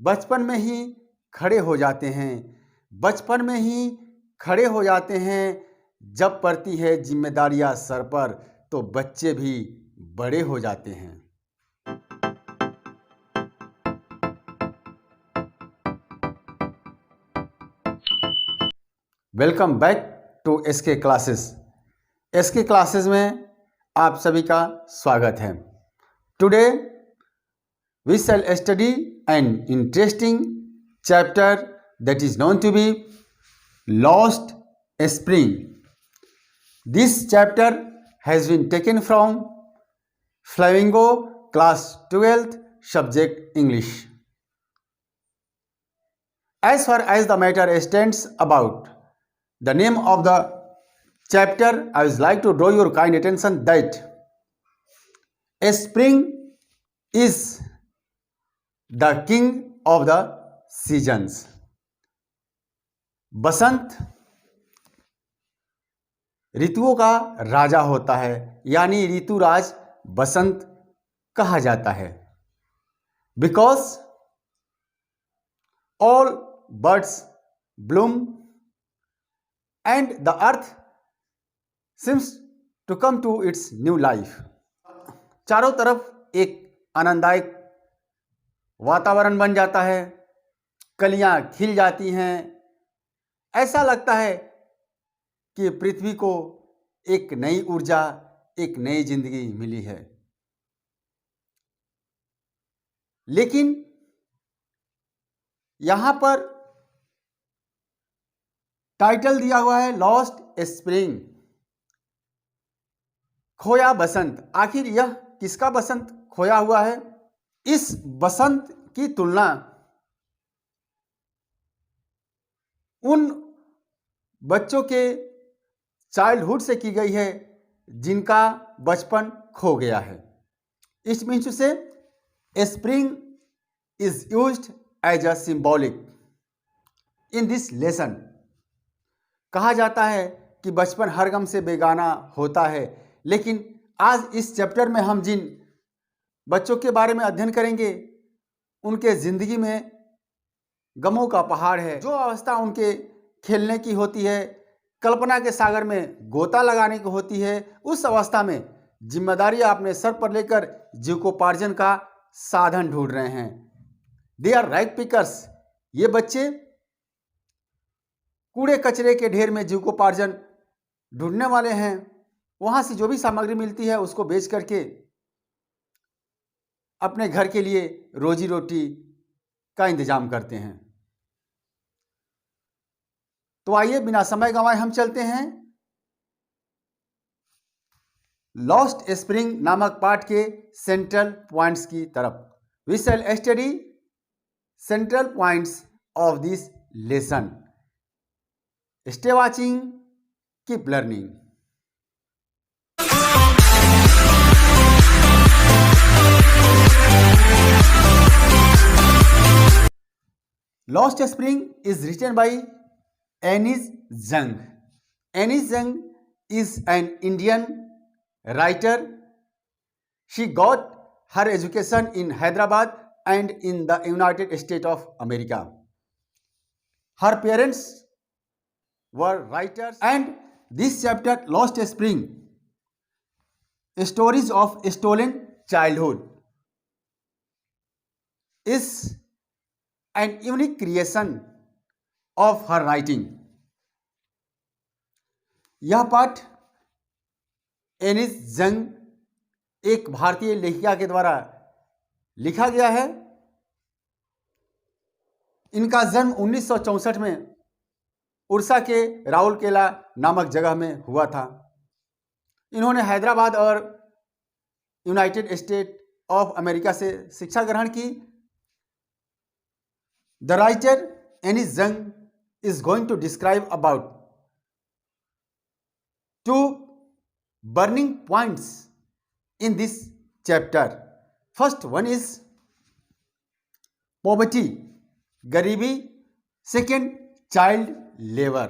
बचपन में ही खड़े हो जाते हैं, बचपन में ही खड़े हो जाते हैं। जब पड़ती है जिम्मेदारियां सर पर तो बच्चे भी बड़े हो जाते हैं। Welcome back to SK classes. SK classes में आप सभी का स्वागत है। Today we shall study an interesting chapter that is known to be Lost Spring. This chapter has been taken from Flamingo class 12th subject English. As far as the matter stands about the name of the chapter, I would like to draw your kind attention that a spring is the king of the seasons. बसंत ऋतुओं का राजा होता है, यानी ऋतुराज बसंत कहा जाता है। Because all birds bloom and the earth seems to come to its new life. चारों तरफ एक आनंददायक वातावरण बन जाता है, कलियां खिल जाती हैं। ऐसा लगता है कि पृथ्वी को एक नई ऊर्जा, एक नई जिंदगी मिली है। लेकिन यहां पर टाइटल दिया हुआ है लॉस्ट स्प्रिंग, खोया बसंत। आखिर यह किसका बसंत खोया हुआ है? इस बसंत की तुलना उन बच्चों के चाइल्डहुड से की गई है जिनका बचपन खो गया है। इस मीन्स से spring is used as a symbolic in this lesson. कहा जाता है कि बचपन हर गम से बेगाना होता है, लेकिन आज इस चैप्टर में हम जिन बच्चों के बारे में अध्ययन करेंगे उनके जिंदगी में गमों का पहाड़ है। जो अवस्था उनके खेलने की होती है, कल्पना के सागर में गोता लगाने की होती है, उस अवस्था में जिम्मेदारियां अपने सर पर लेकर जीविकोपार्जन का साधन ढूंढ रहे हैं। They are rag pickers. ये बच्चे कूड़े कचरे के ढेर में जीविकोपार्जन ढूंढने वाले हैं। वहां से जो भी सामग्री मिलती है उसको बेच करके अपने घर के लिए रोजी रोटी का इंतजाम करते हैं। तो आइए बिना समय गंवाए हम चलते हैं लॉस्ट स्प्रिंग नामक पाठ के सेंट्रल पॉइंट्स की तरफ। We shall study central points of this lesson. Stay watching, keep learning. Lost Spring is written by Anis Jung. Anis Jung is an Indian writer. She got her education in Hyderabad and in the United States of America. Her parents were writers, and this chapter, Lost Spring, Stories of Stolen Childhood, is an unique creation of her writing. यह पाठ एनिस जंग एक भारतीय लेखिका के द्वारा लिखा गया है। इनका जन्म 1964 में उड़ीसा के राउरकेला नामक जगह में हुआ था। इन्होंने हैदराबाद और यूनाइटेड स्टेट ऑफ अमेरिका से शिक्षा ग्रहण की। The writer Anis Jung is going to describe about two burning points in this chapter. First one is poverty, गरीबी। Second, child labor.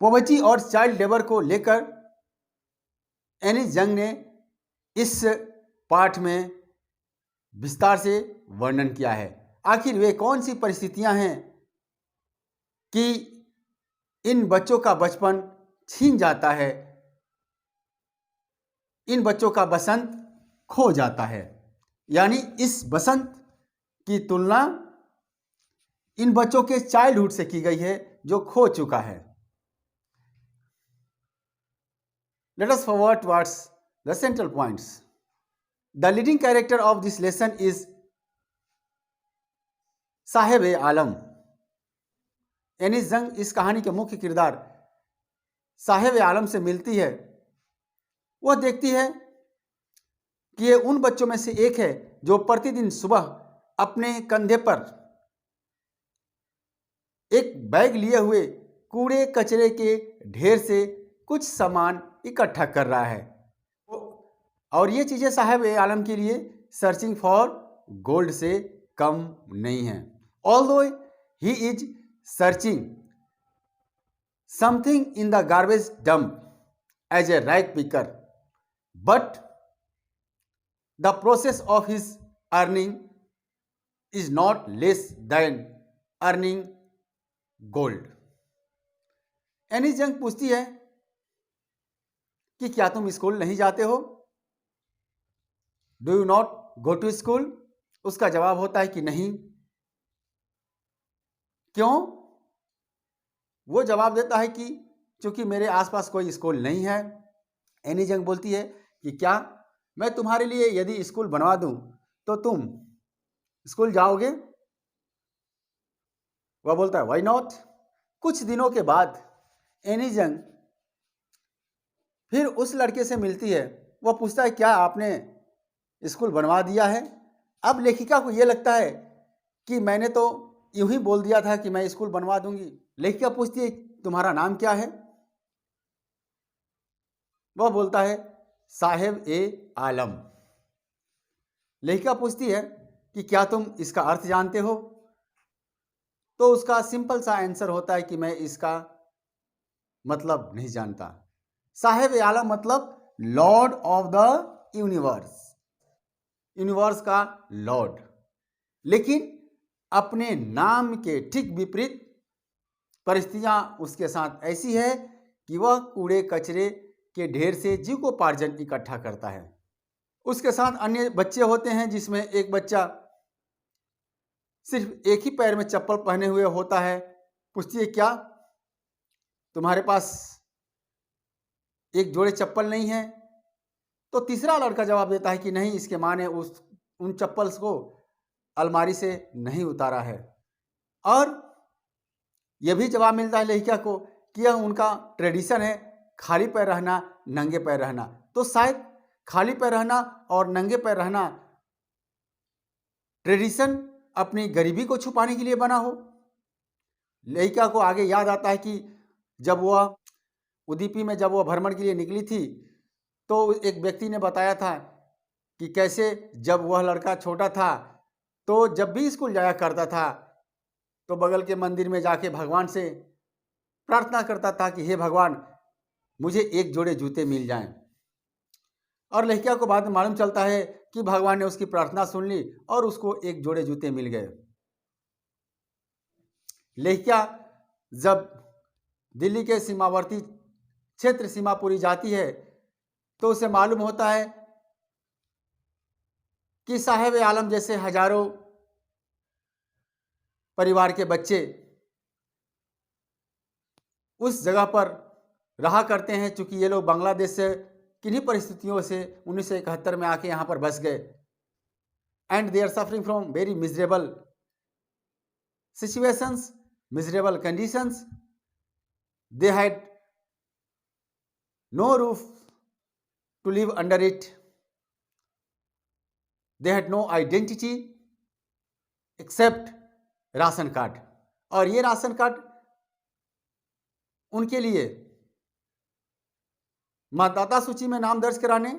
पॉवर्टी और चाइल्ड लेबर को लेकर एनिस जंग ने इस पाठ में विस्तार से वर्णन किया है। आखिर वे कौन सी परिस्थितियां हैं कि इन बच्चों का बचपन छीन जाता है, इन बच्चों का बसंत खो जाता है। यानी इस बसंत की तुलना इन बच्चों के चाइल्डहुड से की गई है जो खो चुका है। Let us forward towards the central points. The leading character of this lesson is साहेब-ए-आलम। एनिस जंग इस कहानी के मुख्य किरदार साहेब-ए-आलम से मिलती है। वह देखती है कि ये उन बच्चों में से एक है जो प्रतिदिन सुबह अपने कंधे पर एक बैग लिए हुए कूड़े कचरे के ढेर से कुछ सामान इकट्ठा कर रहा है और ये चीजें साहेब-ए-आलम के लिए सर्चिंग फॉर गोल्ड से कम नहीं है। Although he is searching something in the garbage dump as a rag picker, but the process of his earning is not less than earning gold. Anees Jung पूछती है कि क्या तुम स्कूल नहीं जाते हो? Do you not go to school? उसका जवाब होता है कि नहीं। क्यों? वो जवाब देता है कि चूंकि मेरे आसपास कोई स्कूल नहीं है। एनिस जंग बोलती है कि क्या मैं तुम्हारे लिए यदि स्कूल बनवा दूं तो तुम स्कूल जाओगे? वह बोलता है व्हाई नॉट। कुछ दिनों के बाद एनिस जंग फिर उस लड़के से मिलती है। वह पूछता है क्या आपने स्कूल बनवा दिया है? अब लेखिका को यह लगता है कि मैंने तो यूं ही बोल दिया था कि मैं स्कूल बनवा दूंगी। लेखिका पूछती है तुम्हारा नाम क्या है? वह बोलता है साहेब-ए-आलम। लेखिका पूछती है कि क्या तुम इसका अर्थ जानते हो? तो उसका सिंपल सा आंसर होता है कि मैं इसका मतलब नहीं जानता। साहेब-ए-आलम मतलब Lord of the universe, universe का लॉर्ड। लेकिन अपने नाम के ठीक विपरीत परिस्थितियां उसके साथ ऐसी है कि वह कूड़े कचरे के ढेर से जीविकोपार्जन इकट्ठा करता है। उसके साथ अन्य बच्चे होते हैं जिसमें एक बच्चा सिर्फ एक ही पैर में चप्पल पहने हुए होता है। पूछती है क्या तुम्हारे पास एक जोड़े चप्पल नहीं है? तो तीसरा लड़का जवाब देता है कि नहीं, इसके माँ ने उन चप्पल्स को अलमारी से नहीं उतारा है। और यह भी जवाब मिलता है लेखिका को कि यह उनका ट्रेडिशन है खाली पैर रहना, नंगे पैर रहना। तो शायद खाली पैर रहना और नंगे पैर रहना ट्रेडिशन अपनी गरीबी को छुपाने के लिए बना हो। लेखिका को आगे याद आता है कि जब वह उदीपी में जब वह भ्रमण के लिए निकली थी तो एक व्यक्ति ने बताया था कि कैसे जब वह लड़का छोटा था तो जब भी स्कूल जाया करता था तो बगल के मंदिर में जाके भगवान से प्रार्थना करता था कि हे भगवान मुझे एक जोड़े जूते मिल जाएं। और लेखिका को बाद में मालूम चलता है कि भगवान ने उसकी प्रार्थना सुन ली और उसको एक जोड़े जूते मिल गए। लेखिका जब दिल्ली के सीमावर्ती क्षेत्र सीमापुरी जाती है तो उसे मालूम होता है कि साहेब-ए-आलम जैसे हजारों परिवार के बच्चे उस जगह पर रहा करते हैं। चूंकि ये लोग बांग्लादेश से किन्हीं परिस्थितियों से 1971 में आके यहाँ पर बस गए and they are suffering from very miserable situations, miserable conditions. They had no roof to live under it. They had no identity except ration card. और ये राशन कार्ड उनके लिए मतदाता सूची में नाम दर्ज कराने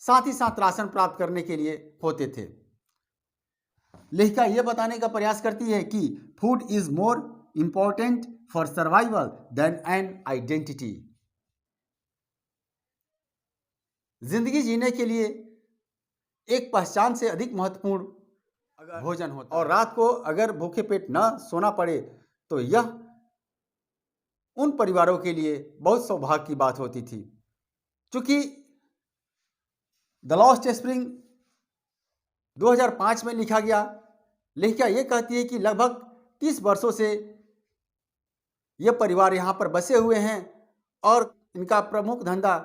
साथ ही साथ राशन प्राप्त करने के लिए होते थे। लेखिका यह बताने का प्रयास करती है कि food is more important for survival than an identity. जिंदगी जीने के लिए एक पहचान से अधिक महत्वपूर्ण भोजन होता है। और रात को अगर भूखे पेट न सोना पड़े तो यह उन परिवारों के लिए बहुत सौभाग्य की बात होती थी। चूंकि द लॉस्ट स्प्रिंग 2005 में लिखा गया, लेखिका ये कहती है कि लगभग 30 वर्षों से यह परिवार यहाँ पर बसे हुए हैं और इनका प्रमुख धंधा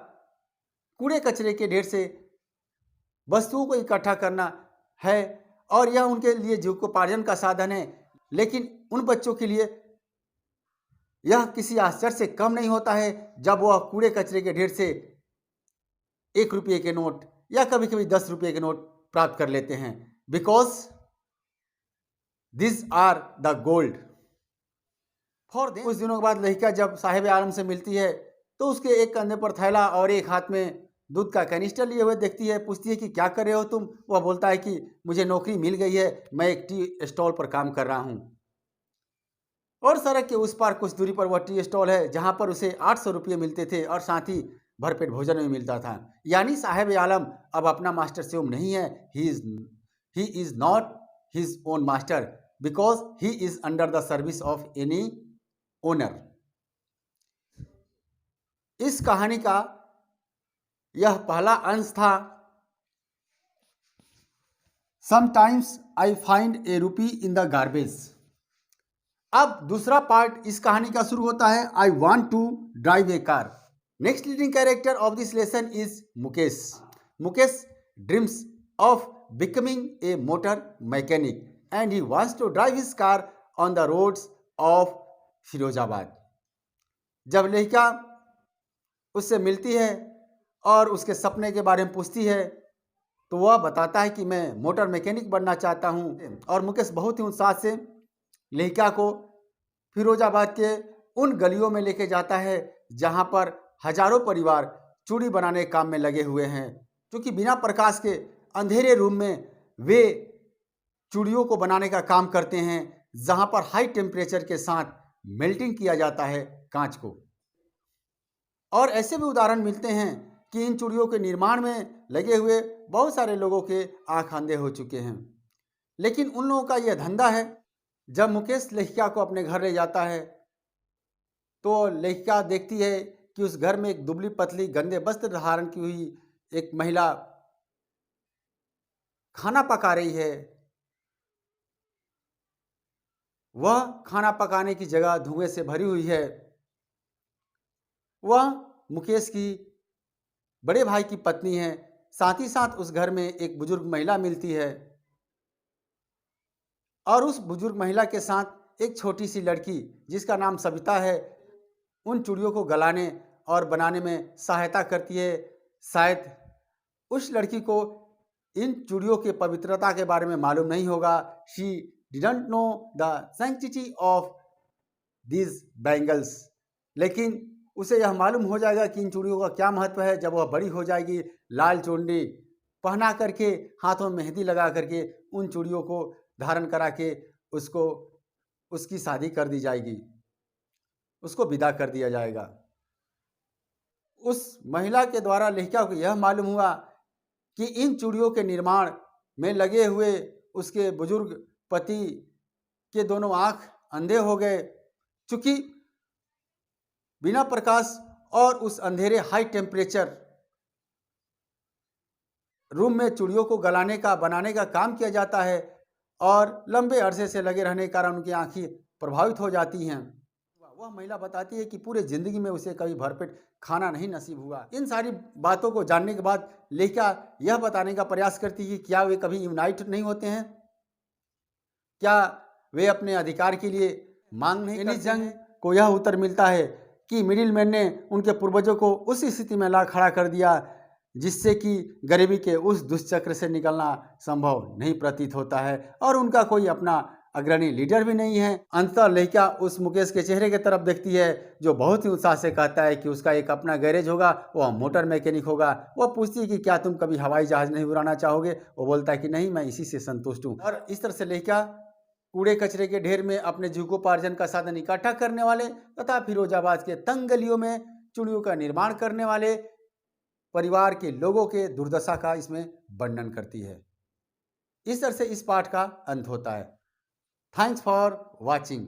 कूड़े कचरे के ढेर से वस्तुओं को इकट्ठा करना है और यह उनके लिए जीविकोपार्जन का साधन है। लेकिन उन बच्चों के लिए यह किसी आश्चर्य से कम नहीं होता है जब वह कूड़े कचरे के ढेर से 1 रुपये के नोट या कभी कभी 10 रुपये के नोट प्राप्त कर लेते हैं, because this are the gold for them. कुछ दिनों के बाद लड़कियां जब साहिब आलम से मिलती है तो उसके एक कंधे पर थैला और एक हाथ में दूध का कैनिस्टर लिए हुए देखती है। पूछती है कि क्या कर रहे हो तुम? वह बोलता है कि मुझे नौकरी मिल गई है, मैं एक टी स्टॉल पर काम कर रहा हूं। और सड़क के उस पार कुछ दूरी पर वह टी स्टॉल है जहां पर उसे 800 रुपये मिलते थे और साथ ही भरपेट भोजन भी मिलता था। यानी साहिब आलम अब अपना मास्टर शेफ नहीं है, he is not his own master because he is under the service of any owner. इस कहानी का यह पहला अंश था। समटाइम्स आई फाइंड ए रूपी इन द गार्बेज। अब दूसरा पार्ट इस कहानी का शुरू होता है, I want to drive a car. Next leading character of this lesson is Mukesh. Mukesh dreams of becoming a motor mechanic and he wants to drive his car on the roads of Firozabad. जब लड़का उससे मिलती है और उसके सपने के बारे में पूछती है तो वह बताता है कि मैं मोटर मैकेनिक बनना चाहता हूं। और मुकेश बहुत ही उत्साह से लड़का को फिरोजाबाद के उन गलियों में लेके जाता है जहां पर हजारों परिवार चूड़ी बनाने के काम में लगे हुए हैं, क्योंकि बिना प्रकाश के अंधेरे रूम में वे चूड़ियों को बनाने का काम करते हैं, जहां पर हाई टेम्परेचर के साथ मेल्टिंग किया जाता है कांच को। और ऐसे भी उदाहरण मिलते हैं कि इन चूड़ियों के निर्माण में लगे हुए बहुत सारे लोगों के आंख अंधे हो चुके हैं। लेकिन उन लोगों का यह धंधा है। जब मुकेश लड़किया को अपने घर ले जाता है तो लड़किया देखती है कि उस घर में एक दुबली पतली गंदे वस्त्र धारण की हुई एक महिला खाना पका रही है। वह खाना पकाने की जगह धुएं से भरी हुई है। वह मुकेश की बड़े भाई की पत्नी है। साथ ही साथ उस घर में एक बुजुर्ग महिला मिलती है और उस बुजुर्ग महिला के साथ एक छोटी सी लड़की जिसका नाम सविता है उन चूड़ियों को गलाने और बनाने में सहायता करती है। शायद उस लड़की को इन चूड़ियों के पवित्रता के बारे में मालूम नहीं होगा। She didn't know the sanctity of these bangles. लेकिन उसे यह मालूम हो जाएगा कि इन चूड़ियों का क्या महत्व है जब वह बड़ी हो जाएगी। लाल चुन्नी पहना करके, हाथों में मेहंदी लगा करके उन चूड़ियों को धारण करा के उसको उसकी शादी कर दी जाएगी, उसको विदा कर दिया जाएगा। उस महिला के द्वारा लड़किया को यह मालूम हुआ कि इन चूड़ियों के निर्माण में लगे हुए उसके बुजुर्ग पति के दोनों आंख अंधे हो गए, चूंकि बिना प्रकाश और उस अंधेरे हाई टेम्परेचर रूम में चूड़ियों को गलाने का बनाने का काम किया जाता है और लंबे अरसे से लगे रहने के कारण उनकी आंखें प्रभावित हो जाती हैं। वह महिला बताती है कि पूरे जिंदगी में उसे कभी भरपेट खाना नहीं नसीब हुआ। इन सारी बातों को जानने के बाद लड़किया यह बताने का प्रयास करती है कि क्या वे कभी यूनाइट नहीं होते हैं, क्या वे अपने अधिकार के लिए मांग नहीं करते जंग को यह उत्तर मिलता है कि मिडिल मैन ने उनके पूर्वजों को उस स्थिति में ला खड़ा कर दिया जिससे कि गरीबी के उस दुष्चक्र से निकलना संभव नहीं प्रतीत होता है और उनका कोई अपना अग्रणी लीडर भी नहीं है। अंततः लड़किया उस मुकेश के चेहरे की तरफ देखती है जो बहुत ही उत्साह से कहता है कि उसका एक अपना गैरेज होगा, वह मोटर मैकेनिक होगा। वह पूछती है कि क्या तुम कभी हवाई जहाज नहीं उड़ाना चाहोगे? वो बोलता है कि नहीं, मैं इसी से संतुष्ट हूँ। और इस तरह से लड़किया कूड़े कचरे के ढेर में अपने जीविकोपार्जन का साधन इकट्ठा करने वाले तथा फिरोजाबाद के तंग गलियों में चूड़ियों का निर्माण करने वाले परिवार के लोगों के दुर्दशा का इसमें वर्णन करती है। इस तरह से इस पाठ का अंत होता है। Thanks for watching.